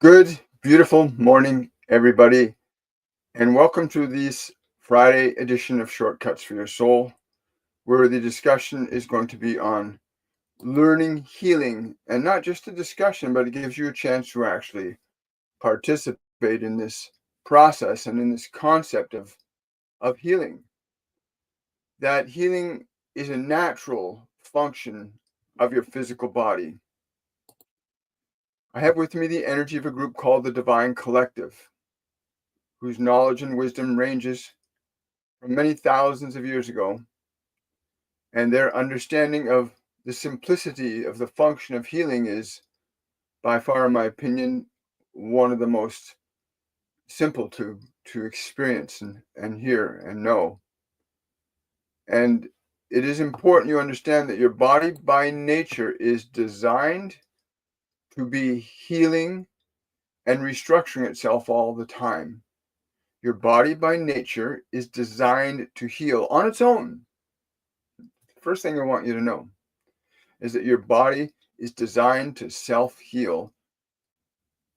Good, beautiful morning, everybody, and welcome to this Friday edition of Shortcuts for Your Soul, where the discussion is going to be on learning healing, and not just a discussion, but it gives you a chance to actually participate in this process and in this concept of healing. That healing is a natural function of your physical body. I have with me the energy of a group called the Divine Collective, whose knowledge and wisdom ranges from many thousands of years ago, and their understanding of the simplicity of the function of healing is, by far, in my opinion, one of the most simple to experience and hear and know. And it is important you understand that your body by nature is designed to be healing and restructuring itself all the time. Your body by nature is designed to heal on its own. First thing I want you to know is that your body is designed to self-heal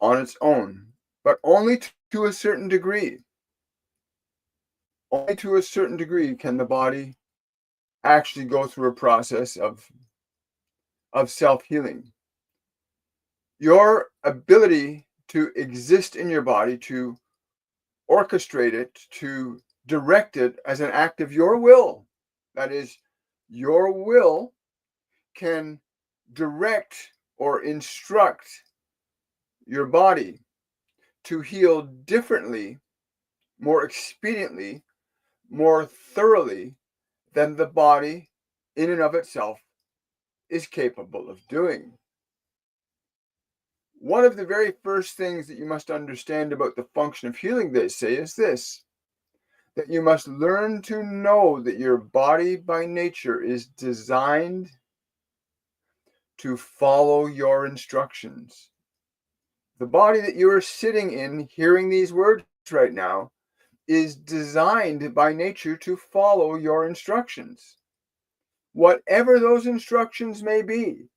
on its own, but only to a certain degree. Only to a certain degree can the body actually go through a process of self-healing. Your ability to exist in your body, to orchestrate it, to direct it as an act of your will, that is, your will can direct or instruct your body to heal differently, more expediently, more thoroughly than the body in and of itself is capable of doing. One of the very first things that you must understand about the function of healing, they say, is this: that you must learn to know that your body by nature is designed to follow your instructions. The body that you are sitting in, hearing these words right now, is designed by nature to follow your instructions, whatever those instructions may be.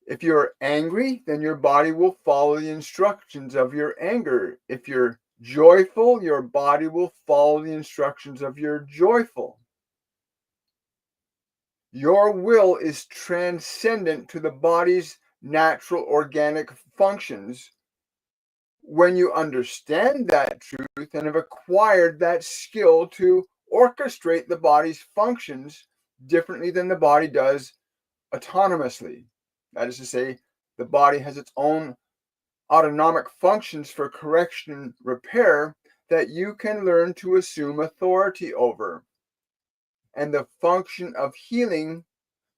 If you're angry, then your body will follow the instructions of your anger. If you're joyful, your body will follow the instructions of your joyful. Your will is transcendent to the body's natural organic functions. When you understand that truth and have acquired that skill to orchestrate the body's functions differently than the body does autonomously, that is to say, the body has its own autonomic functions for correction and repair that you can learn to assume authority over. And the function of healing,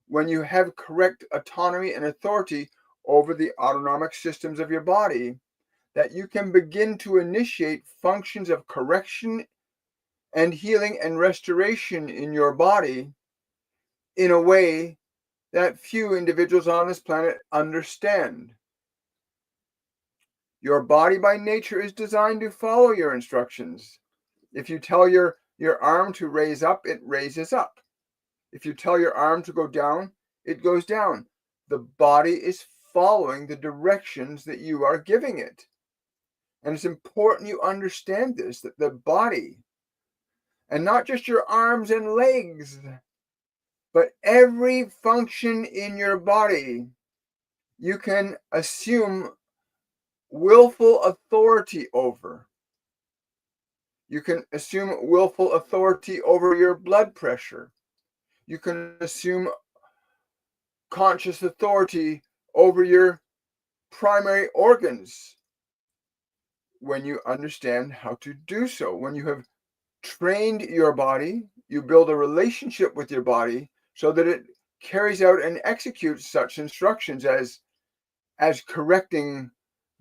when you have correct autonomy and authority over the autonomic systems of your body, that you can begin to initiate functions of correction and healing and restoration in your body in a way that few individuals on this planet understand. Your body by nature is designed to follow your instructions. If you tell your arm to raise up, it raises up. If you tell your arm to go down, it goes down. The body is following the directions that you are giving it. And it's important you understand this, that the body, and not just your arms and legs, but every function in your body, you can assume willful authority over. You can assume willful authority over your blood pressure. You can assume conscious authority over your primary organs when you understand how to do so. When you have trained your body, you build a relationship with your body so that it carries out and executes such instructions as correcting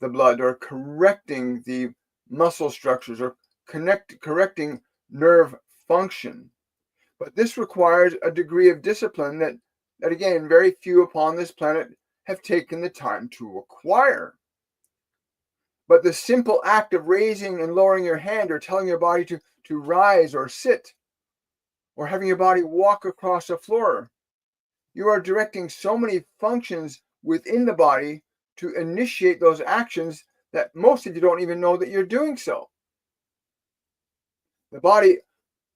the blood, or correcting the muscle structures, or correcting nerve function. But this requires a degree of discipline that again, very few upon this planet have taken the time to acquire. But the simple act of raising and lowering your hand, or telling your body to rise or sit, or having your body walk across the floor, you are directing so many functions within the body to initiate those actions that most of you don't even know that you're doing so. The body,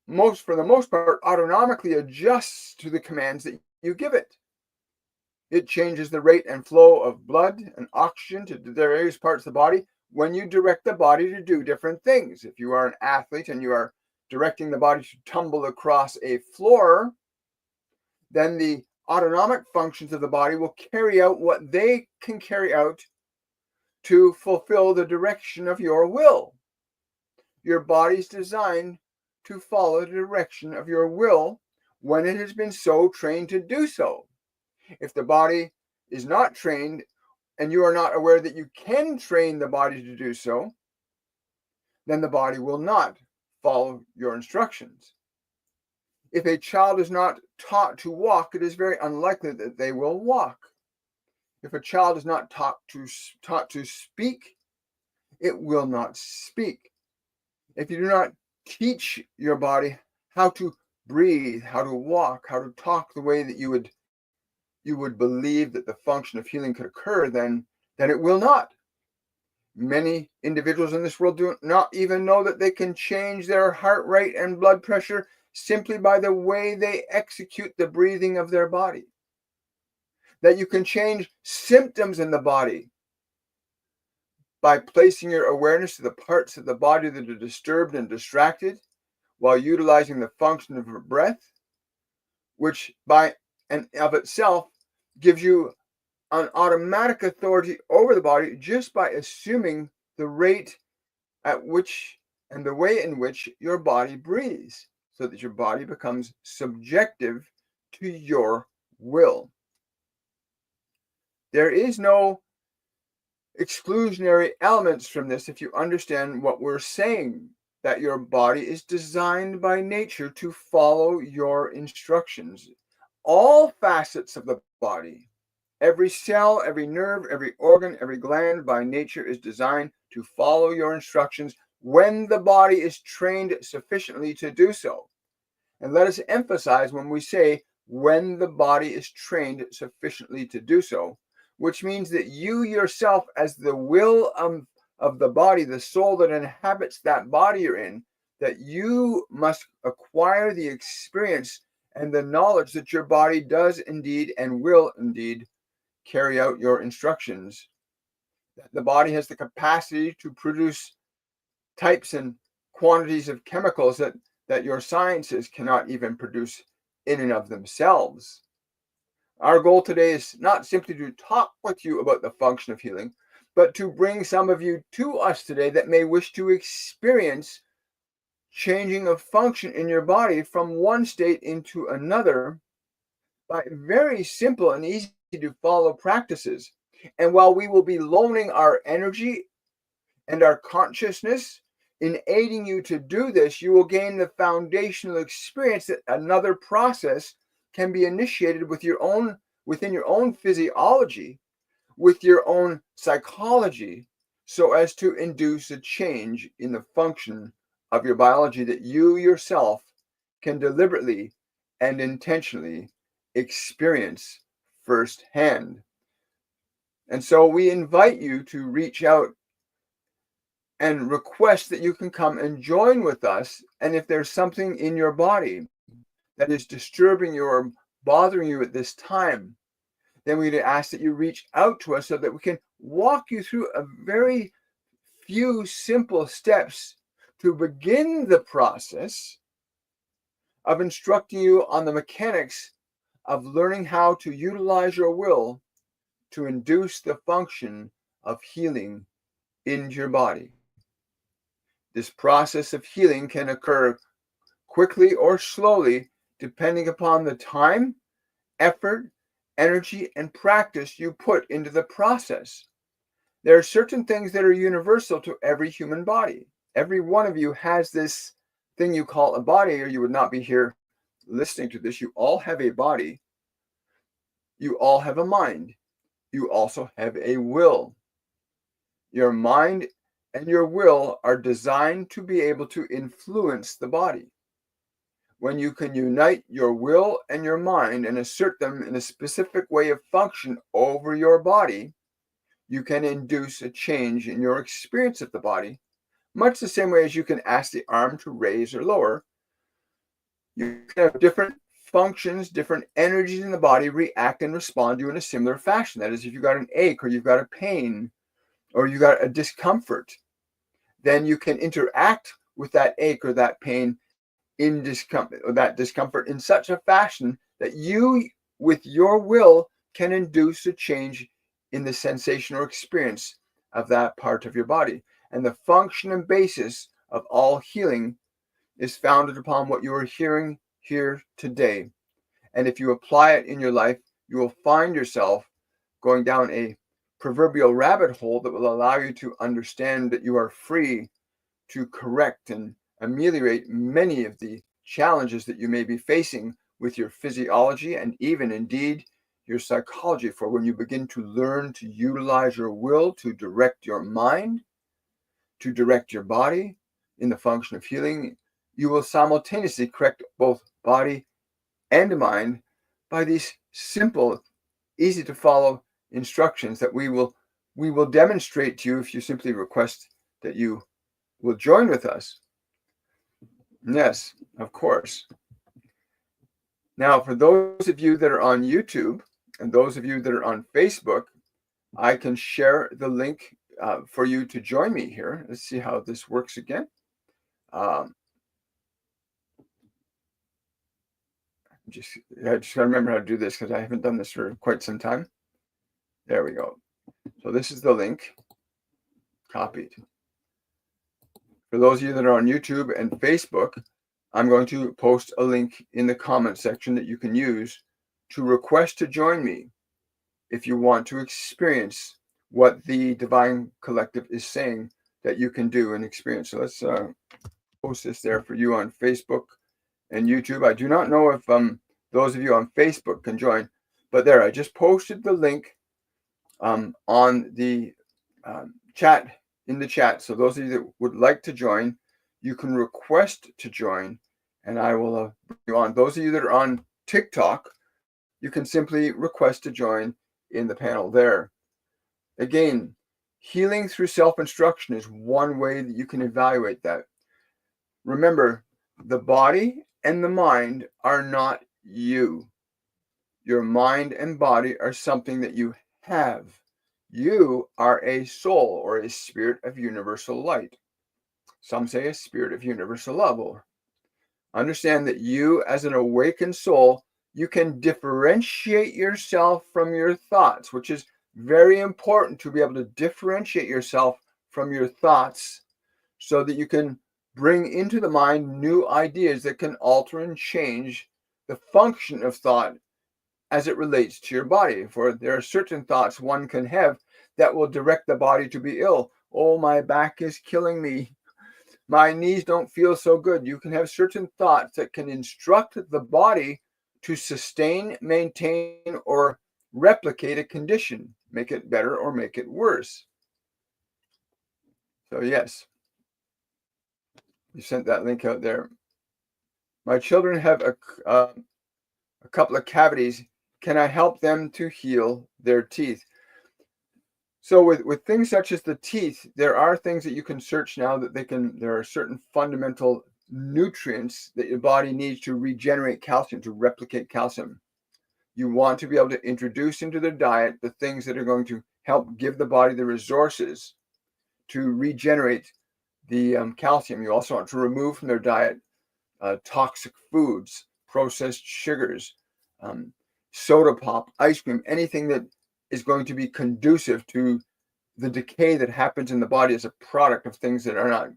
for the most part, autonomically adjusts to the commands that you give it. It changes the rate and flow of blood and oxygen to the various parts of the body when you direct the body to do different things. If you are an athlete and you are directing the body to tumble across a floor, then the autonomic functions of the body will carry out what they can carry out to fulfill the direction of your will. Your body's designed to follow the direction of your will when it has been so trained to do so. If the body is not trained and you are not aware that you can train the body to do so, then the body will not follow your instructions. If a child is not taught to walk, it is very unlikely that they will walk. If a child is not taught to speak, it will not speak. If you do not teach your body how to breathe, how to walk, how to talk the way that you would believe that the function of healing could occur, then it will not. Many individuals in this world do not even know that they can change their heart rate and blood pressure simply by the way they execute the breathing of their body. That you can change symptoms in the body by placing your awareness to the parts of the body that are disturbed and distracted while utilizing the function of your breath, which by and of itself gives you an automatic authority over the body just by assuming the rate at which and the way in which your body breathes, so that your body becomes subjective to your will. There is no exclusionary elements from this if you understand what we're saying, that your body is designed by nature to follow your instructions. All facets of the body, every cell, every nerve, every organ, every gland by nature is designed to follow your instructions when the body is trained sufficiently to do so. And let us emphasize when we say when the body is trained sufficiently to do so, which means that you yourself, as the will of the body, the soul that inhabits that body you're in, that you must acquire the experience and the knowledge that your body does indeed and will indeed carry out your instructions. That the body has the capacity to produce types and quantities of chemicals that your sciences cannot even produce in and of themselves. Our goal today is not simply to talk with you about the function of healing, but to bring some of you to us today that may wish to experience changing of function in your body from one state into another by very simple and easy to follow practices. And while we will be loaning our energy and our consciousness in aiding you to do this, you will gain the foundational experience that another process can be initiated within your own physiology, with your own psychology, so as to induce a change in the function of your biology that you yourself can deliberately and intentionally experience firsthand. And so we invite you to reach out and request that you can come and join with us. And if there's something in your body that is disturbing you or bothering you at this time, then we'd ask that you reach out to us so that we can walk you through a very few simple steps to begin the process of instructing you on the mechanics of learning how to utilize your will to induce the function of healing in your body. This process of healing can occur quickly or slowly, depending upon the time, effort, energy, and practice you put into the process. There are certain things that are universal to every human body. Every one of you has this thing you call a body, or you would not be here listening to this. You all have a body. You all have a mind. You also have a will. Your mind and your will are designed to be able to influence the body. When you can unite your will and your mind and assert them in a specific way of function over your body, you can induce a change in your experience of the body, much the same way as you can ask the arm to raise or lower. You can have different functions, different energies in the body react and respond to you in a similar fashion. That is, if you've got an ache or you've got a pain or you've got a discomfort, then you can interact with that ache or that pain in discomfort or that discomfort in such a fashion that you, with your will, can induce a change in the sensation or experience of that part of your body. And the function and basis of all healing is founded upon what you are hearing here today. And if you apply it in your life, you will find yourself going down a proverbial rabbit hole that will allow you to understand that you are free to correct and ameliorate many of the challenges that you may be facing with your physiology and even indeed your psychology. For when you begin to learn to utilize your will to direct your mind, to direct your body in the function of healing, you will simultaneously correct both body and mind by these simple, easy to follow instructions that we will demonstrate to you if you simply request that you will join with us. Yes, of course. Now, for those of you that are on YouTube and those of you that are on Facebook, I can share the link for you to join me here. Let's see how this works again. I just got to remember how to do this because I haven't done this for quite some time. There we go. So this is the link. Copied. For those of you that are on YouTube and Facebook, I'm going to post a link in the comment section that you can use to request to join me if you want to experience what the Divine Collective is saying that you can do and experience. So let's post this there for you on Facebook and YouTube. I do not know if those of you on Facebook can join, but there, I just posted the link on the chat, in the chat. So those of you that would like to join, you can request to join and I will bring you on. Those of you that are on TikTok, you can simply request to join in the panel there. Again, healing through self-instruction is one way that you can evaluate that. Remember, the body and the mind are not you. Your mind and body are something that you have. You are a soul or a spirit of universal light. Some say a spirit of universal love. Understand that you, as an awakened soul, you can differentiate yourself from your thoughts, which is very important to be able to differentiate yourself from your thoughts so that you can bring into the mind new ideas that can alter and change the function of thought as it relates to your body. For there are certain thoughts one can have that will direct the body to be ill. Oh, my back is killing me. My knees don't feel so good. You can have certain thoughts that can instruct the body to sustain, maintain, or replicate a condition, make it better or make it worse. So yes, you sent that link out there. My children have a couple of cavities. Can I help them to heal their teeth? So with things such as the teeth, there are things that you can search now that there are certain fundamental nutrients that your body needs to regenerate calcium, to replicate calcium. You want to be able to introduce into their diet the things that are going to help give the body the resources to regenerate the calcium. You also want to remove from their diet toxic foods, processed sugars, soda pop, ice cream, anything that is going to be conducive to the decay that happens in the body as a product of things that are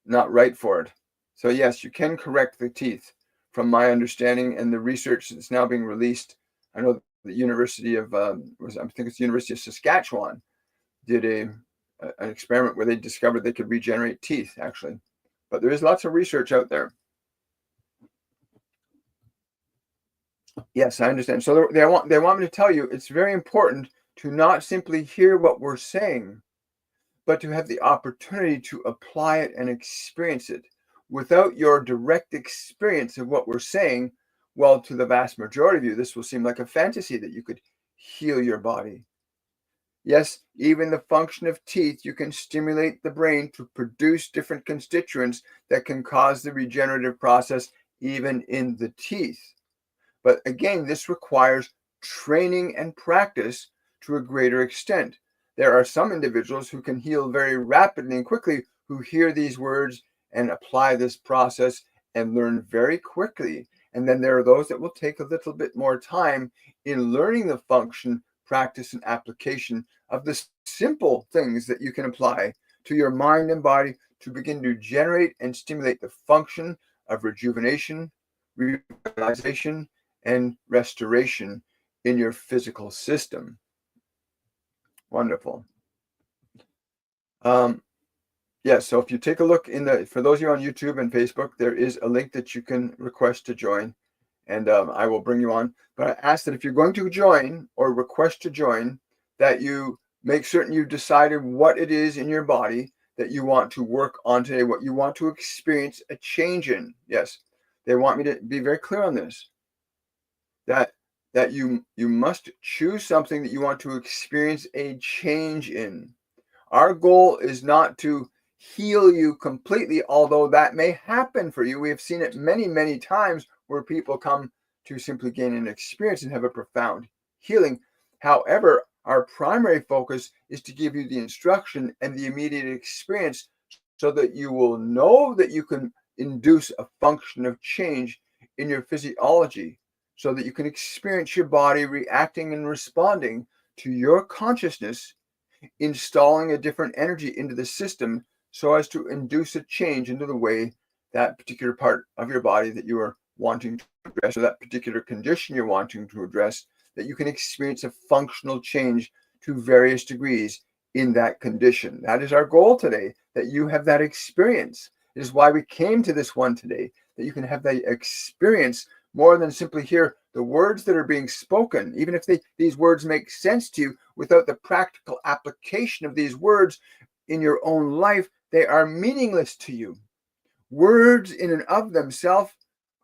not right for it. So yes, you can correct the teeth from my understanding and the research that's now being released. I know the University of, I think it's the University of Saskatchewan, did an experiment where they discovered they could regenerate teeth actually. But there is lots of research out there. Yes, I understand. So they want me to tell you it's very important to not simply hear what we're saying, but to have the opportunity to apply it and experience it. without your direct experience of what we're saying, well, to the vast majority of you, this will seem like a fantasy that you could heal your body. Yes, even the function of teeth, you can stimulate the brain to produce different constituents that can cause the regenerative process even in the teeth. But again, this requires training and practice to a greater extent. There are some individuals who can heal very rapidly and quickly, who hear these words and apply this process and learn very quickly. And then there are those that will take a little bit more time in learning the function, practice, and application of the simple things that you can apply to your mind and body to begin to generate and stimulate the function of rejuvenation, revitalization, and restoration in your physical system. Wonderful. Yes, so if you take a look for those of you on YouTube and Facebook, there is a link that you can request to join, and I will bring you on. But I ask that if you're going to join or request to join, that you make certain you've decided what it is in your body that you want to work on today, what you want to experience a change in. Yes, they want me to be very clear on this. That you must choose something that you want to experience a change in. Our goal is not to heal you completely, although that may happen for you. We have seen it many, many times where people come to simply gain an experience and have a profound healing. However, our primary focus is to give you the instruction and the immediate experience so that you will know that you can induce a function of change in your physiology, so that you can experience your body reacting and responding to your consciousness, installing a different energy into the system so as to induce a change into the way that particular part of your body that you are wanting to address, or that particular condition you're wanting to address, that you can experience a functional change to various degrees in that condition. That is our goal today, that you have that experience. It is why we came to this one today, that you can have that experience more than simply hear the words that are being spoken, even if these words make sense to you. Without the practical application of these words in your own life, they are meaningless to you. Words in and of themselves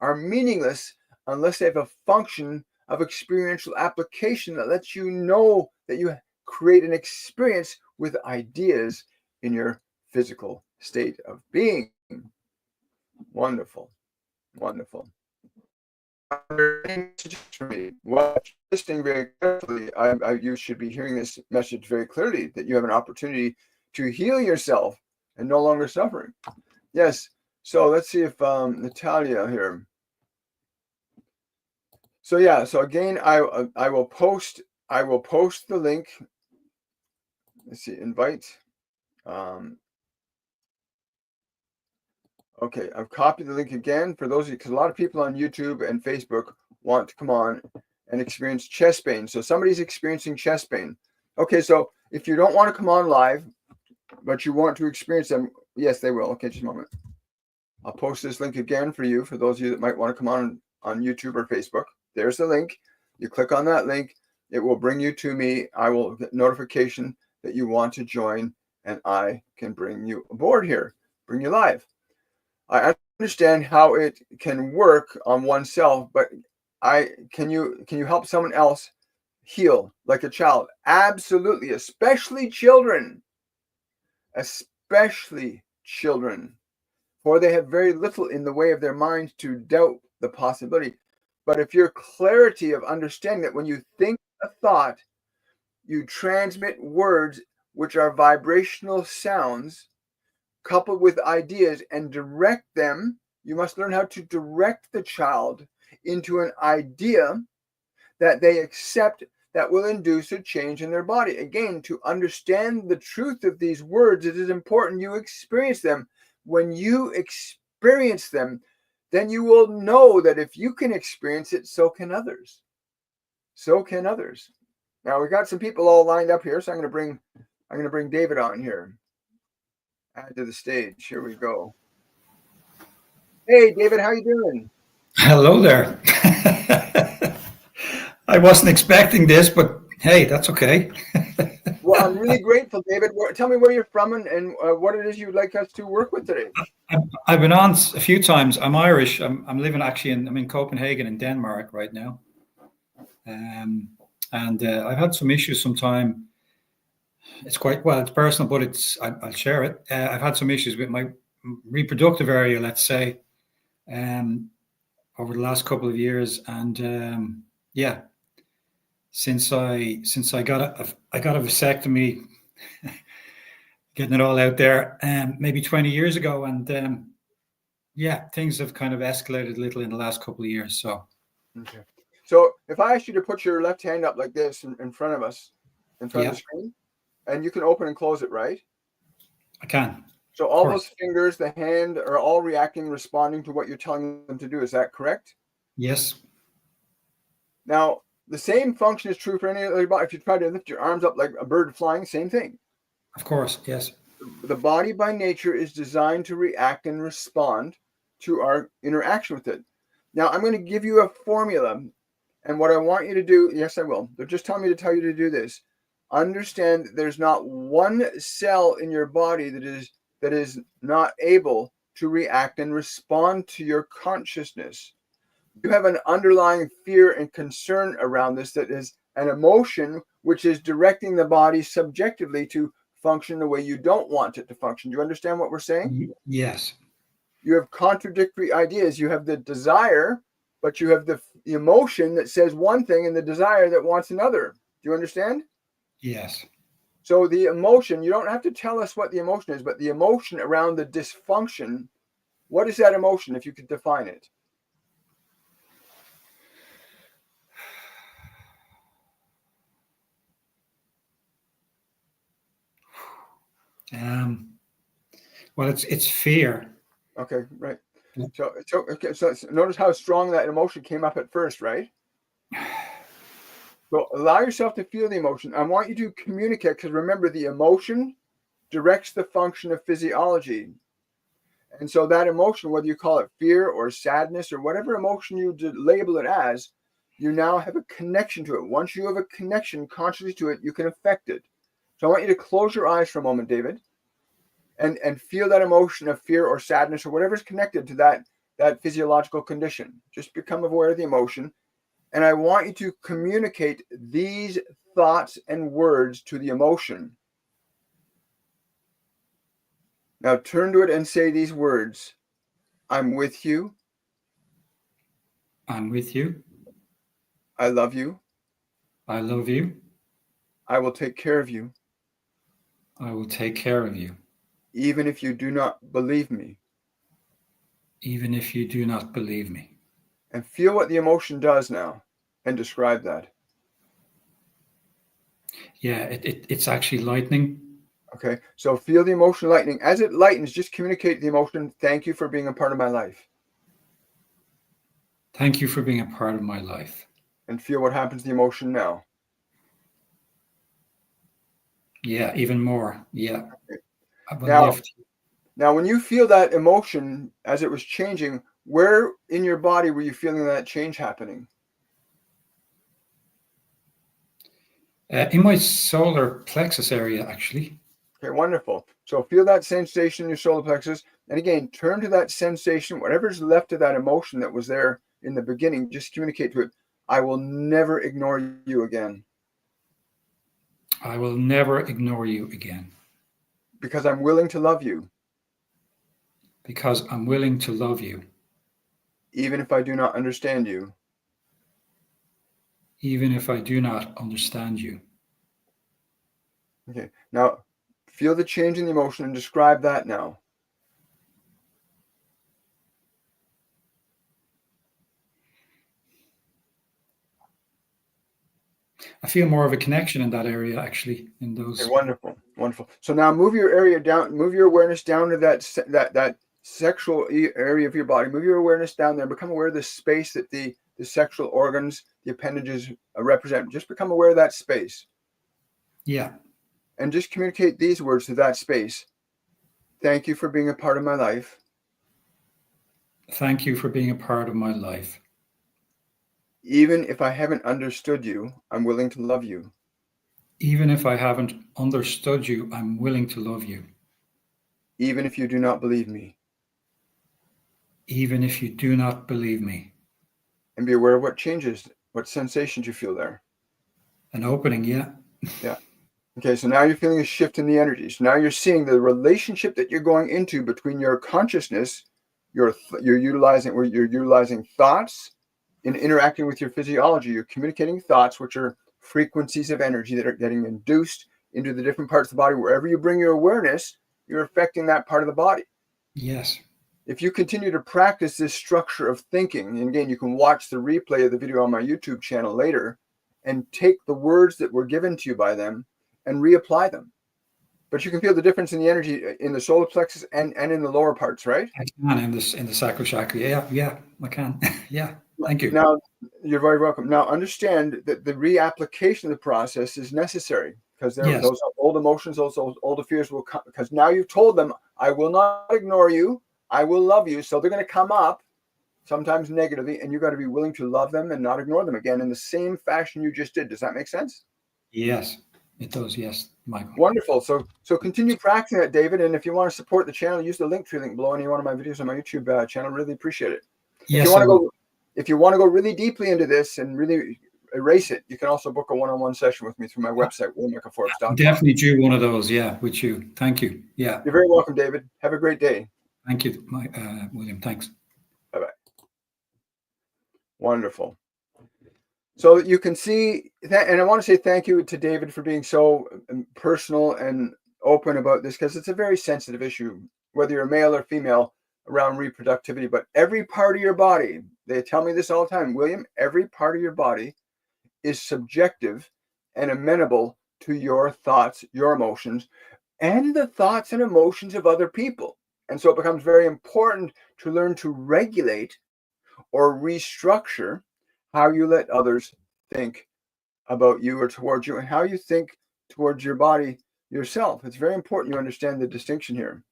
are meaningless unless they have a function of experiential application that lets you know that you create an experience with ideas in your physical state of being. Wonderful, wonderful. Well, listening very carefully, you should be hearing this message very clearly, that you have an opportunity to heal yourself and no longer suffering. Yes. So let's see if Natalia here. So yeah. So again, I will post the link. Let's see. Invite. Okay, I've copied the link again for those of you, because a lot of people on YouTube and Facebook want to come on and experience chest pain. So somebody's experiencing chest pain. Okay, so if you don't want to come on live, but you want to experience them, yes, they will. Okay, just a moment. I'll post this link again for you, for those of you that might want to come on YouTube or Facebook. There's the link. You click on that link. It will bring you to me. I will get notification that you want to join, and I can bring you aboard here, bring you live. I understand how it can work on oneself, but can you help someone else heal like a child? Absolutely, especially children. Especially children, for they have very little in the way of their minds to doubt the possibility. But if your clarity of understanding that when you think a thought, you transmit words which are vibrational sounds coupled with ideas, and direct them, you must learn how to direct the child into an idea that they accept, that will induce a change in their body. Again, to understand the truth of these words, it is important you experience them. When you experience them, then you will know that if you can experience it, so can others. So can others. Now we got some people all lined up here, so I'm going to bring David on here. Add to the stage. Here we go. Hey, David, how you doing? Hello there. I wasn't expecting this, but Hey, that's okay. Well, I'm really grateful, David. Tell me where you're from and what it is you'd like us to work with today. I've been on a few times. I'm Irish. I'm living actually I'm in Copenhagen in Denmark right now. Um, and I've had some issues sometime. It's quite, well, it's personal, but I'll share it. I've had some issues with my reproductive area, let's say, um, over the last couple of years. And yeah, since I got a vasectomy, getting it all out there, maybe 20 years ago. And yeah, things have kind of escalated a little in the last couple of years. So Okay. So if I asked you to put your left hand up like this in front of us, in front of yeah, the screen, and you can open and close it, right? I can. So Of all course. those fingers, the hand, are all reacting, responding to what you're telling them to do. Is that correct? Yes. Now, the same function is true for any other body. If you try to lift your arms up like a bird flying, same thing. Of course. Yes. The body by nature is designed to react and respond to our interaction with it. Now, I'm going to give you a formula. And what I want you to do, yes, I will. They're just telling me to tell you to do this. Understand that there's not one cell in your body that is not able to react and respond to your consciousness. You have an underlying fear and concern around this that is an emotion which is directing the body subjectively to function the way you don't want it to function. Do you understand what we're saying? Yes. You have contradictory ideas. You have the desire, but you have the emotion that says one thing and the desire that wants another. Do you understand? Yes. So the emotion, you don't have to tell us what the emotion is, but the emotion around the dysfunction, what is that emotion if you could define it? Well, it's fear. Okay, right. So notice how strong that emotion came up at first, right? So allow yourself to feel the emotion. I want you to communicate, because remember, the emotion directs the function of physiology. And so that emotion, whether you call it fear or sadness or whatever emotion you label it as, you now have a connection to it. Once you have a connection consciously to it, you can affect it. So I want you to close your eyes for a moment, David, and feel that emotion of fear or sadness or whatever's connected to that physiological condition. Just become aware of the emotion. And I want you to communicate these thoughts and words to the emotion. Now turn to it and say these words. I'm with you. I'm with you. I love you. I love you. I will take care of you. I will take care of you. Even if you do not believe me. Even if you do not believe me. And feel what the emotion does now and describe that. Yeah, it's actually lightning. Okay, so feel the emotion lightening. As it lightens, just communicate the emotion. Thank you for being a part of my life. Thank you for being a part of my life. And feel what happens to the emotion now. Yeah, even more. Yeah. Okay. Now, when you feel that emotion as it was changing, where in your body were you feeling that change happening? In my solar plexus area, actually. Okay, wonderful. So feel that sensation in your solar plexus. And again, turn to that sensation, whatever's left of that emotion that was there in the beginning, just communicate to it. I will never ignore you again. I will never ignore you again. Because I'm willing to love you. Because I'm willing to love you. Even if I do not understand you. Even if I do not understand you. Okay, now feel the change in the emotion and describe that now. I feel more of a connection in that area, actually, in those. Okay, wonderful, wonderful. So now move your awareness down to that sexual area of your body. Move your awareness down there. Become aware of the space that the sexual organs, the appendages represent. Just become aware of that space. Yeah. And just communicate these words to that space. Thank you for being a part of my life. Thank you for being a part of my life. Even if I haven't understood you, I'm willing to love you. Even if I haven't understood you, I'm willing to love you. Even if you do not believe me. Even if you do not believe me. And be aware of what changes, what sensations you feel there. An opening, yeah. Yeah. Okay, so now you're feeling a shift in the energies. Now you're seeing the relationship that you're going into between your consciousness, you're utilizing thoughts in interacting with your physiology. You're communicating thoughts, which are frequencies of energy that are getting induced into the different parts of the body. Wherever you bring your awareness, you're affecting that part of the body. Yes. If you continue to practice this structure of thinking, and again, you can watch the replay of the video on my YouTube channel later, and take the words that were given to you by them and reapply them. But you can feel the difference in the energy in the solar plexus and in the lower parts, right? I can in the sacral chakra. Yeah, I can. Yeah, thank you. Now, you're very welcome. Now, understand that the reapplication of the process is necessary because Yes. those old emotions, those old fears will come, because now you've told them, I will not ignore you, I will love you. So they're going to come up, sometimes negatively, and you've got to be willing to love them and not ignore them again in the same fashion you just did. Does that make sense? Yes, it does. Yes, Michael. Wonderful. So continue practicing that, David. And if you want to support the channel, use the link link below any one of my videos on my YouTube channel. Really appreciate it. Yes, if you want to go really deeply into this and really erase it, you can also book a one-on-one session with me through my website, WilliamMichaelForbes.com. Definitely do one of those. Yeah, with you. Thank you. Yeah. You're very welcome, David. Have a great day. Thank you, William. Thanks. Bye-bye. Wonderful. So you can see that, and I want to say thank you to David for being so personal and open about this, because it's a very sensitive issue, whether you're male or female, around reproductivity. But every part of your body, they tell me this all the time, William, every part of your body is subjective and amenable to your thoughts, your emotions, and the thoughts and emotions of other people. And so it becomes very important to learn to regulate or restructure how you let others think about you or towards you, and how you think towards your body yourself. It's very important you understand the distinction here.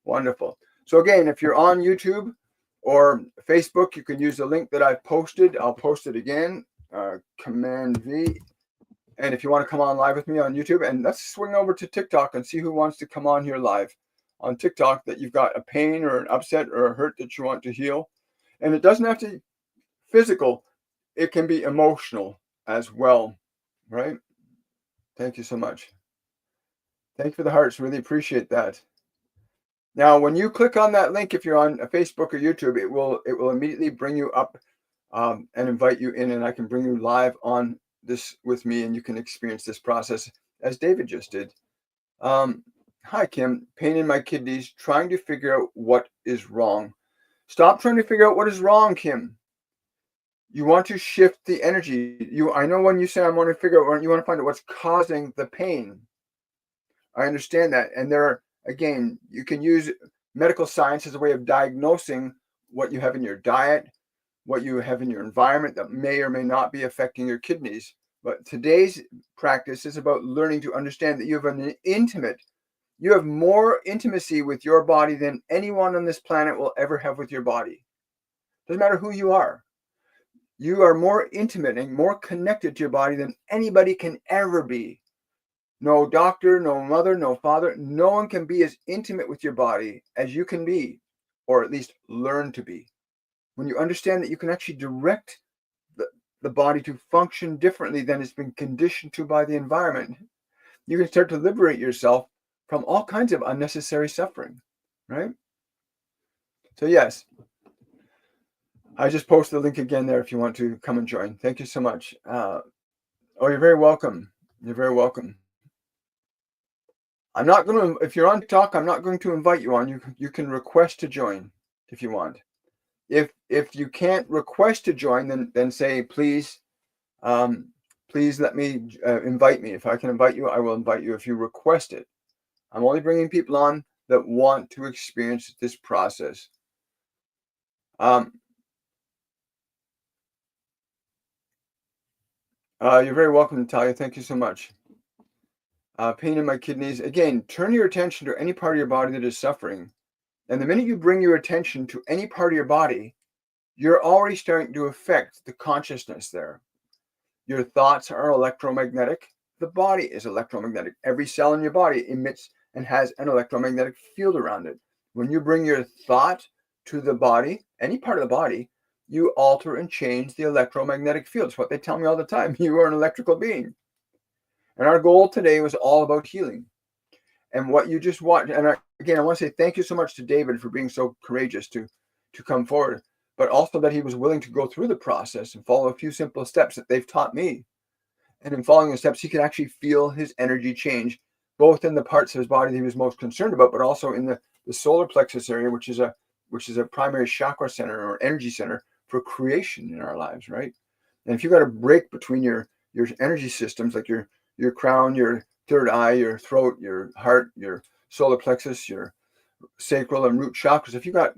Wonderful. So again, if you're on YouTube or Facebook, you can use the link that I've posted. I'll post it again, Command V. And if you want to come on live with me on YouTube, and let's swing over to TikTok and see who wants to come on here live on TikTok, that you've got a pain or an upset or a hurt that you want to heal. And it doesn't have to be physical. It can be emotional as well, right? Thank you so much. Thank you for the hearts. Really appreciate that. Now, when you click on that link, if you're on Facebook or YouTube, it will immediately bring you up and invite you in, and I can bring you live on this with me, and you can experience this process as David just did. Hi, Kim. Pain in my kidneys, trying to figure out what is wrong. Stop trying to figure out what is wrong, Kim. You want to shift the energy. I know when you say I want to figure out, you want to find out what's causing the pain. I understand that. And again, you can use medical science as a way of diagnosing what you have in your diet, what you have in your environment that may or may not be affecting your kidneys. But today's practice is about learning to understand that you have more intimacy with your body than anyone on this planet will ever have with your body. Doesn't matter who you are. You are more intimate and more connected to your body than anybody can ever be. No doctor, no mother, no father, no one can be as intimate with your body as you can be, or at least learn to be. When you understand that you can actually direct the body to function differently than it's been conditioned to by the environment, you can start to liberate yourself from all kinds of unnecessary suffering, right? So yes, I just posted the link again there if you want to come and join. Thank you so much. You're very welcome. You're very welcome. I'm not going to, if you're on TikTok, I'm not going to invite you on. You can request to join if you want. If you can't request to join, then say, please let me invite me. If I can invite you, I will invite you if you request it. I'm only bringing people on that want to experience this process. You're very welcome, Natalia. Thank you so much. Pain in my kidneys. Again, turn your attention to any part of your body that is suffering. And the minute you bring your attention to any part of your body, you're already starting to affect the consciousness there. Your thoughts are electromagnetic. the body is electromagnetic. Every cell in your body emits and has an electromagnetic field around it. When you bring your thought to the body, any part of the body, you alter and change the electromagnetic field. It's what they tell me all the time. You are an electrical being. And our goal today was all about healing. And what you just watched, and again, I want to say thank you so much to David for being so courageous to come forward, but also that he was willing to go through the process and follow a few simple steps that they've taught me. And in following the steps, he could actually feel his energy change, both in the parts of his body that he was most concerned about, but also in the solar plexus area, which is a primary chakra center or energy center for creation in our lives, right? And if you've got a break between your energy systems, like your crown, your third eye, your throat, your heart, your solar plexus, your sacral and root chakras, if you've got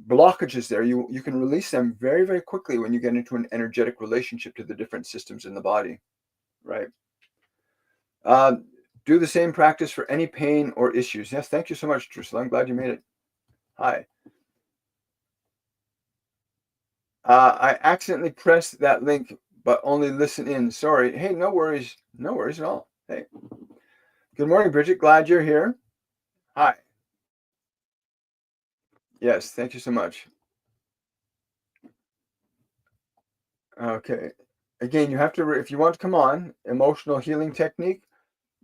blockages there, you can release them very, very quickly when you get into an energetic relationship to the different systems in the body, right? Do the same practice for any pain or issues. Yes, thank you so much, Drusilla. I'm glad you made it. Hi. I accidentally pressed that link, but only listen in. Sorry. Hey, no worries. No worries at all. Hey. Good morning, Bridget. Glad you're here. Hi. Yes, thank you so much. Okay. Again, you have to, if you want to come on, emotional healing technique.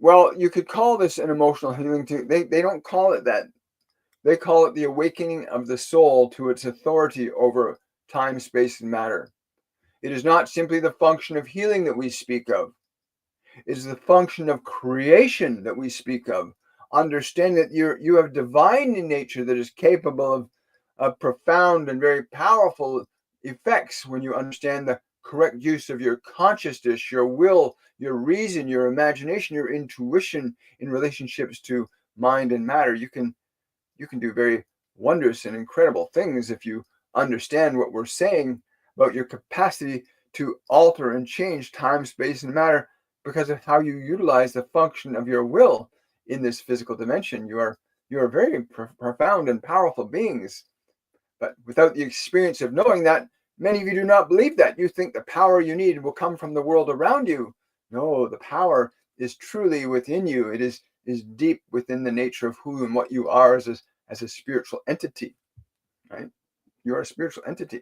Well, you could call this an emotional healing technique. They don't call it that. They call it the awakening of the soul to its authority over time, space, and matter. It is not simply the function of healing that we speak of. It is the function of creation that we speak of. Understand that you have divine in nature that is capable of profound and very powerful effects when you understand the correct use of your consciousness, your will, your reason, your imagination, your intuition in relationships to mind and matter. You can do very wondrous and incredible things if you understand what we're saying about your capacity to alter and change time, space, and matter because of how you utilize the function of your will in this physical dimension. You are very profound and powerful beings. But without the experience of knowing that, many of you do not believe that. You think the power you need will come from the world around you. No, the power is truly within you. It is deep within the nature of who and what you are as a spiritual entity, right? You are a spiritual entity.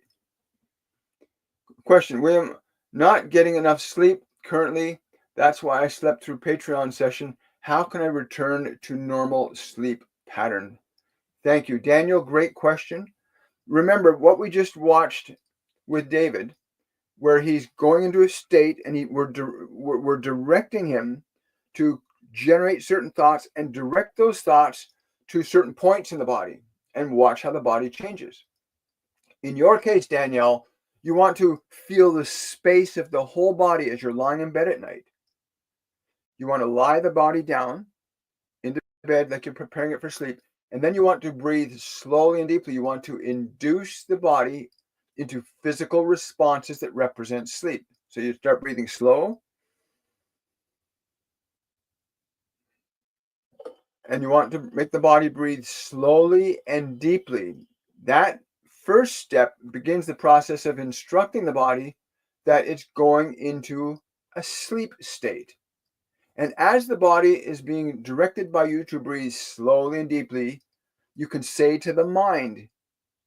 Question, William, not getting enough sleep currently. That's why I slept through Patreon session. How can I return to normal sleep pattern? Thank you, Daniel. Great question. Remember what we just watched with David, where he's going into a state and we're directing him to generate certain thoughts and direct those thoughts to certain points in the body and watch how the body changes. In your case, Danielle, you want to feel the space of the whole body as you're lying in bed at night. You want to lie the body down into bed like you're preparing it for sleep. And then you want to breathe slowly and deeply. You want to induce the body into physical responses that represent sleep. So you start breathing slow. And you want to make the body breathe slowly and deeply. That first step begins the process of instructing the body that it's going into a sleep state. And as the body is being directed by you to breathe slowly and deeply, you can say to the mind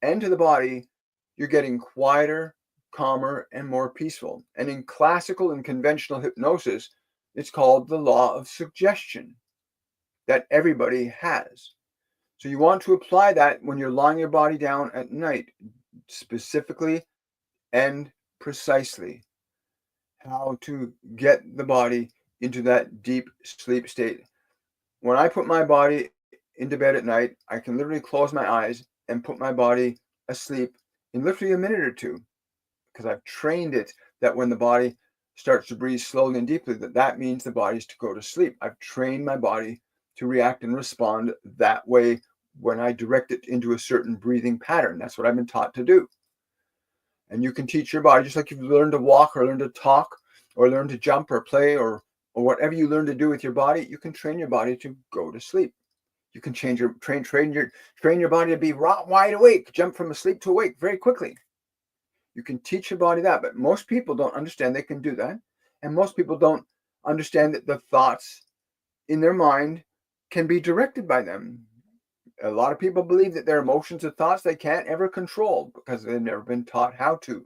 and to the body, you're getting quieter, calmer, and more peaceful. And in classical and conventional hypnosis, it's called the law of suggestion that everybody has. So you want to apply that when you're lying your body down at night, specifically and precisely how to get the body into that deep sleep state. When I put my body into bed at night, I can literally close my eyes and put my body asleep in literally a minute or two, because I've trained it that when the body starts to breathe slowly and deeply, that means the body's to go to sleep. I've trained my body to react and respond that way when I direct it into a certain breathing pattern. That's what I've been taught to do. And you can teach your body, just like you've learned to walk or learn to talk or learn to jump or play or whatever you learn to do with your body, you can train your body to go to sleep. You can train your body to be wide awake, jump from asleep to awake very quickly. You can teach your body that, but most people don't understand they can do that. And most people don't understand that the thoughts in their mind can be directed by them. A lot of people believe that their emotions and thoughts they can't ever control because they've never been taught how to.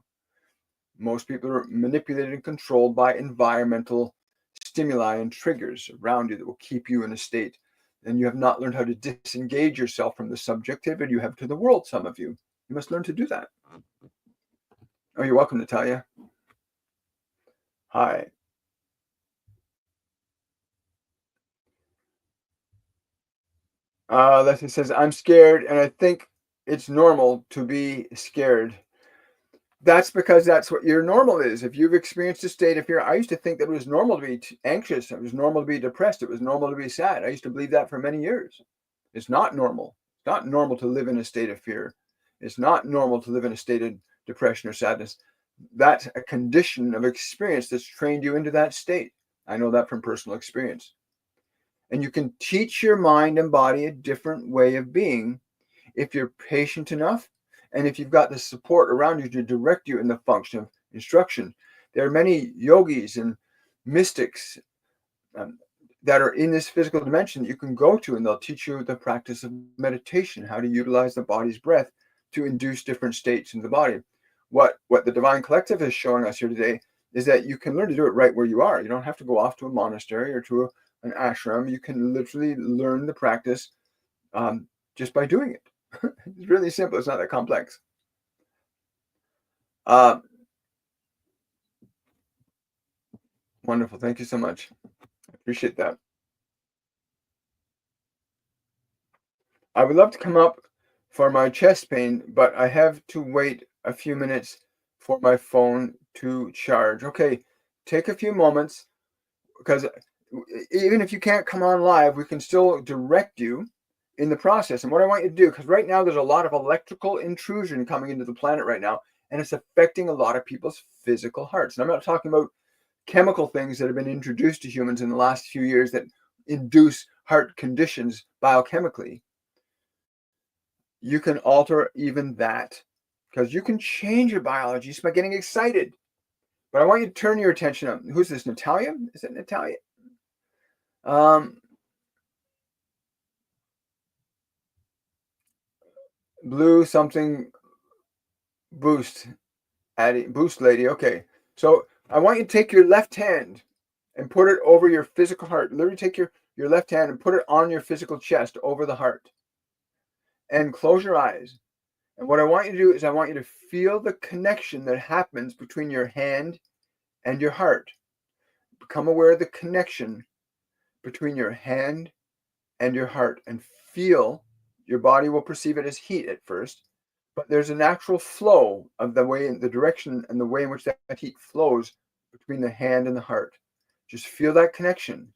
Most people are manipulated and controlled by environmental stimuli and triggers around you that will keep you in a state. And you have not learned how to disengage yourself from the subjectivity you have to the world, some of you. You must learn to do that. Oh, you're welcome, Natalia. Hi. Leslie says, I'm scared, and I think it's normal to be scared. That's because that's what your normal is. If you've experienced a state of fear, I used to think that it was normal to be anxious. It was normal to be depressed. It was normal to be sad. I used to believe that for many years. It's not normal. It's not normal to live in a state of fear. It's not normal to live in a state of depression or sadness. That's a condition of experience that's trained you into that state. I know that from personal experience. And you can teach your mind and body a different way of being if you're patient enough and if you've got the support around you to direct you in the function of instruction. There are many yogis and mystics that are in this physical dimension that you can go to, and they'll teach you the practice of meditation, how to utilize the body's breath to induce different states in the body. What the Divine Collective is showing us here today is that you can learn to do it right where you are. You don't have to go off to a monastery or to an ashram. You can literally learn the practice just by doing it. It's really simple. It's not that complex. Wonderful. Thank you so much. I appreciate that. I would love to come up for my chest pain, but I have to wait a few minutes for my phone to charge. Okay, take a few moments, because even if you can't come on live, we can still direct you in the process. And what I want you to do, because right now there's a lot of electrical intrusion coming into the planet right now, and it's affecting a lot of people's physical hearts. And I'm not talking about chemical things that have been introduced to humans in the last few years that induce heart conditions biochemically. You can alter even that, because you can change your biology just by getting excited. But I want you to turn your attention up. Who's this? Natalia? Is it Natalia? Blue something boost. Boost lady. Okay. So I want you to take your left hand and put it over your physical heart. Literally take your left hand and put it on your physical chest over the heart. And close your eyes. And what I want you to do is I want you to feel the connection that happens between your hand and your heart. Become aware of the connection between your hand and your heart, and feel. Your body will perceive it as heat at first, but there's a natural flow of the direction and the way in which that heat flows between the hand and the heart. Just feel that connection.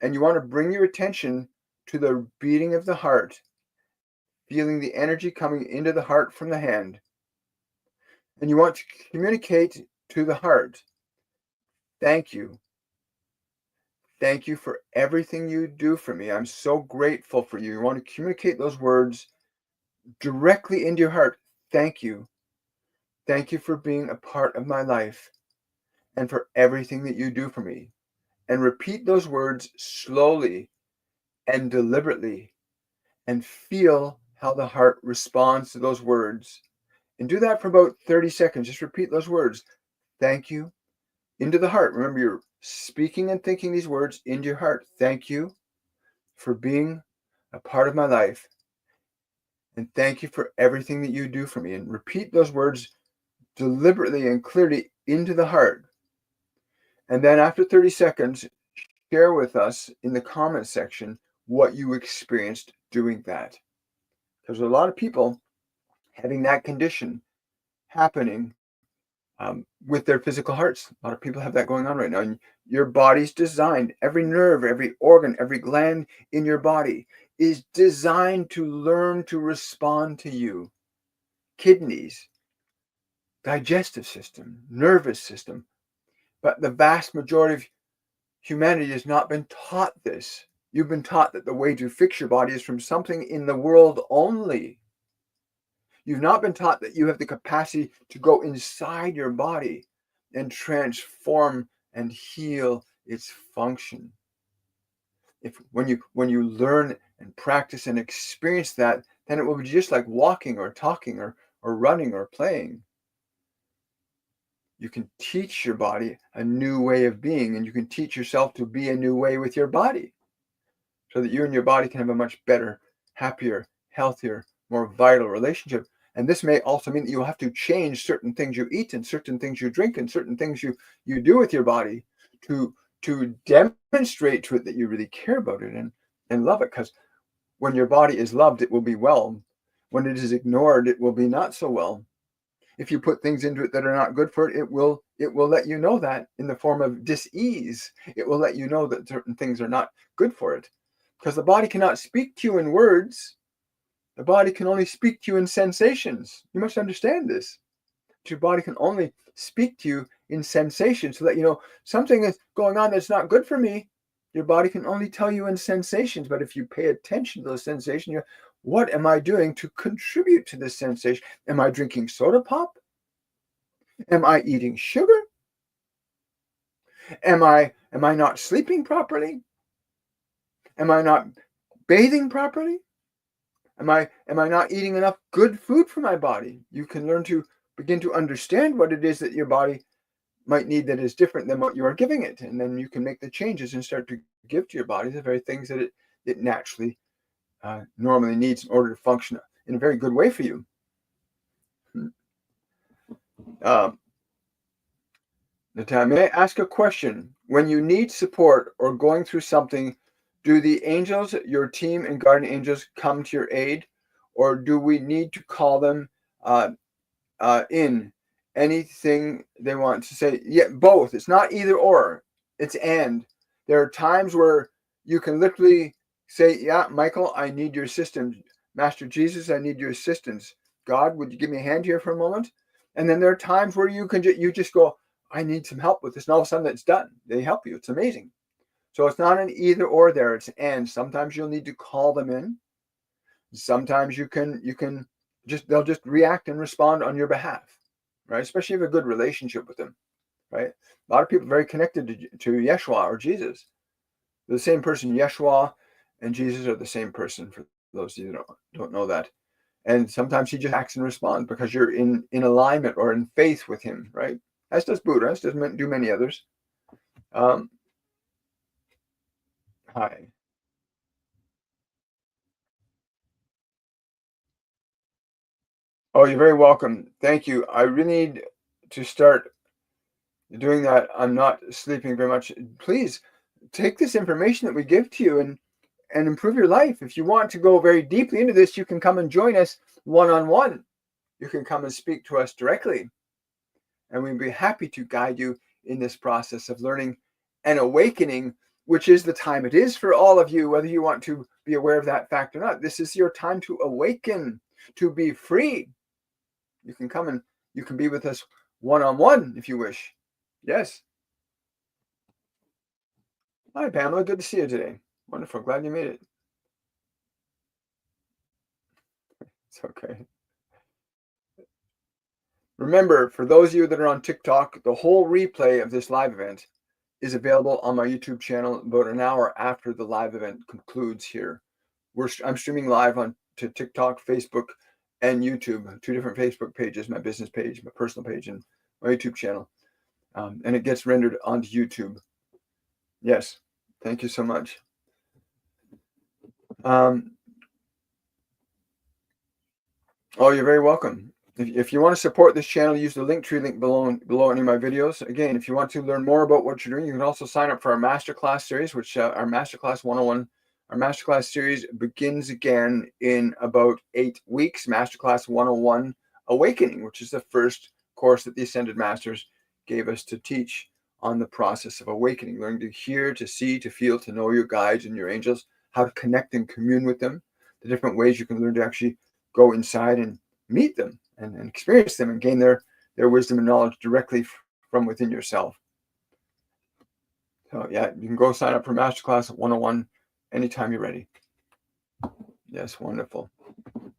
And you want to bring your attention to the beating of the heart, feeling the energy coming into the heart from the hand. And you want to communicate to the heart, thank you. Thank you for everything you do for me. I'm so grateful for you. You want to communicate those words directly into your heart. Thank you. Thank you for being a part of my life and for everything that you do for me. And repeat those words slowly and deliberately, and feel how the heart responds to those words. And do that for about 30 seconds. Just repeat those words. Thank you. Into the heart. Remember, you're speaking and thinking these words into your heart. Thank you for being a part of my life. And thank you for everything that you do for me. And repeat those words deliberately and clearly into the heart. And then after 30 seconds, share with us in the comment section what you experienced doing that. There's a lot of people having that condition happening with their physical hearts. A lot of people have that going on right now. And your body's designed, every nerve, every organ, every gland in your body is designed to learn to respond to you. Kidneys, digestive system, nervous system. But the vast majority of humanity has not been taught this. You've been taught that the way to fix your body is from something in the world only. You've not been taught that you have the capacity to go inside your body and transform and heal its function. When you learn and practice and experience that, then it will be just like walking or talking or running or playing. You can teach your body a new way of being, and you can teach yourself to be a new way with your body, so that you and your body can have a much better, happier, healthier, more vital relationship. And this may also mean that you'll have to change certain things you eat and certain things you drink and certain things you do with your body to demonstrate to it that you really care about it and love it. Because when your body is loved, it will be well. When it is ignored, it will be not so well. If you put things into it that are not good for it, it will let you know that in the form of dis-ease. It will let you know that certain things are not good for it. Because the body cannot speak to you in words. The body can only speak to you in sensations. You must understand this. Your body can only speak to you in sensations to let you know something is going on that's not good for me. Your body can only tell you in sensations. But if you pay attention to those sensations, what am I doing to contribute to this sensation? Am I drinking soda pop? Am I eating sugar? Am I not sleeping properly? Am I not bathing properly? Am I not eating enough good food for my body? You can learn to begin to understand what it is that your body might need that is different than what you are giving it. And then you can make the changes and start to give to your body the very things that it naturally normally needs in order to function in a very good way for you. Natalia, may I ask a question? When you need support or going through something, do the angels, your team and guardian angels, come to your aid, or do we need to call them in anything they want to say? Yeah, both. It's not either or. It's and. There are times where you can literally say, yeah, Michael, I need your assistance. Master Jesus, I need your assistance. God, would you give me a hand here for a moment? And then there are times where you just go, I need some help with this. And all of a sudden it's done. They help you. It's amazing. So it's not an either or there. It's and. Sometimes you'll need to call them in. Sometimes you can they'll just react and respond on your behalf, right? Especially if you have a good relationship with them, right? A lot of people are very connected to Yeshua or Jesus. They're the same person. Yeshua and Jesus are the same person, for those of you that don't know that. And sometimes he just acts and responds because you're in alignment or in faith with him, right? As does Buddha, as does do many others. Hi. Oh, you're very welcome. Thank you. I really need to start doing that. I'm not sleeping very much. Please take this information that we give to you and improve your life. If you want to go very deeply into this, you can come and join us one-on-one. You can come and speak to us directly, and we'd be happy to guide you in this process of learning and awakening, which is the time it is for all of you, whether you want to be aware of that fact or not. This is your time to awaken, to be free. You can come and you can be with us one-on-one if you wish. Yes. Hi, Pamela. Good to see you today. Wonderful. Glad you made it. It's okay. Remember, for those of you that are on TikTok, the whole replay of this live event is available on my YouTube channel about an hour after the live event concludes here. I'm streaming live to TikTok, Facebook, and YouTube, 2 different Facebook pages, my business page, my personal page, and my YouTube channel. And it gets rendered onto YouTube. Yes. Thank you so much. Oh, you're very welcome. If you want to support this channel, use the Linktree link below any of my videos. Again, if you want to learn more about what you're doing, you can also sign up for our Masterclass series, which our Masterclass 101, our Masterclass series begins again in about 8 weeks. Masterclass 101 Awakening, which is the first course that the Ascended Masters gave us to teach on the process of awakening, learning to hear, to see, to feel, to know your guides and your angels, how to connect and commune with them, the different ways you can learn to actually go inside and meet them and experience them and gain their wisdom and knowledge directly from within yourself. So yeah, you can go sign up for Masterclass 101 anytime you're ready. Yes, wonderful.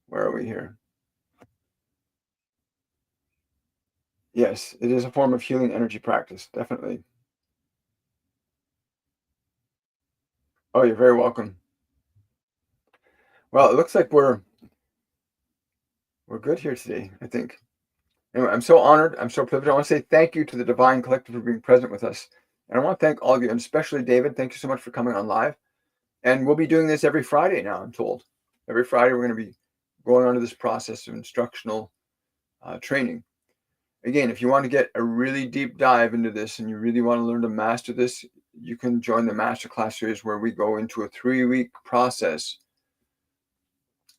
Where are we here? Yes, it is a form of healing energy practice, definitely. Oh, you're very welcome. Well, it looks like we're good here today, I think. Anyway, I'm so honored. I'm so privileged. I want to say thank you to the Divine Collective for being present with us. And I want to thank all of you, and especially David. Thank you so much for coming on live. And we'll be doing this every Friday now, I'm told. Every Friday, we're going to be going on to this process of instructional training. Again, if you want to get a really deep dive into this and you really want to learn to master this, you can join the masterclass series where we go into a 3-week process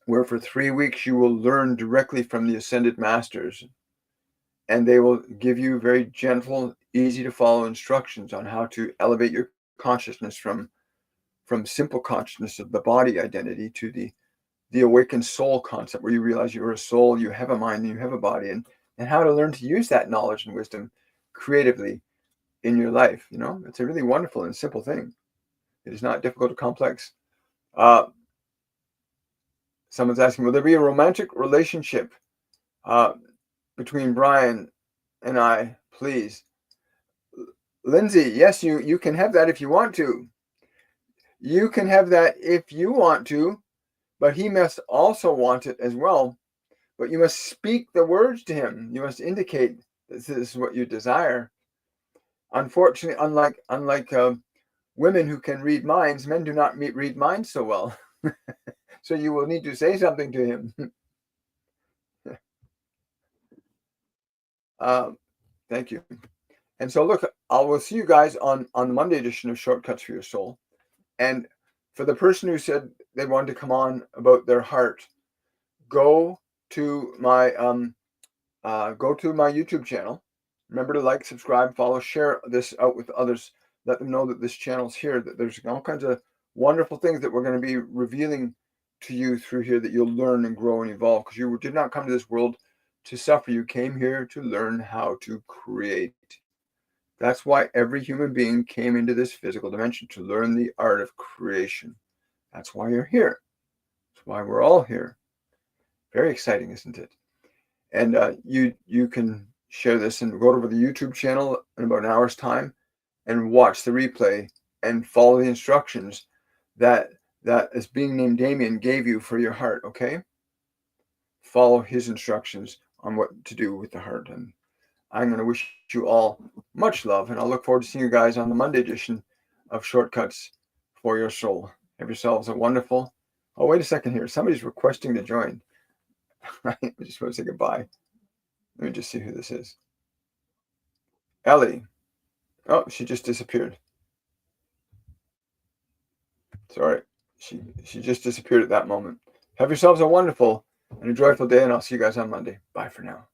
where for 3 weeks you will learn directly from the Ascended Masters. And they will give you very gentle, easy to follow instructions on how to elevate your consciousness from simple consciousness of the body identity to the awakened soul concept, where you realize you're a soul, you have a mind, and you have a body, and how to learn to use that knowledge and wisdom creatively in your life. You know, it's a really wonderful and simple thing. It is not difficult or complex. Someone's asking, will there be a romantic relationship between Brian and I, please? Lindsay, yes, you can have that if you want to. You can have that if you want to, but he must also want it as well. But you must speak the words to him. You must indicate this is what you desire. Unfortunately, unlike women who can read minds, men do not read minds so well. So you will need to say something to him. Thank you. And so look, I will see you guys on the Monday edition of Shortcuts for Your Soul. And for the person who said they wanted to come on about their heart, go to my YouTube channel. Remember to like, subscribe, follow, share this out with others. Let them know that this channel's here, that there's all kinds of wonderful things that we're going to be revealing to you through here that you'll learn and grow and evolve, because you did not come to this world to suffer. You came here to learn how to create. That's why every human being came into this physical dimension, to learn the art of creation. That's why you're here. That's why we're all here. Very exciting, isn't it? And you can share this and go over the YouTube channel in about an hour's time and watch the replay and follow the instructions that is being named Damien gave you for your heart, okay? Follow his instructions on what to do with the heart. And I'm going to wish you all much love, and I'll look forward to seeing you guys on the Monday edition of Shortcuts for Your Soul. Have yourselves a wonderful... Oh, wait a second here. Somebody's requesting to join. I just want to say goodbye. Let me just see who this is. Ellie. Oh, she just disappeared. Sorry. She just disappeared at that moment. Have yourselves a wonderful and a joyful day, and I'll see you guys on Monday. Bye for now.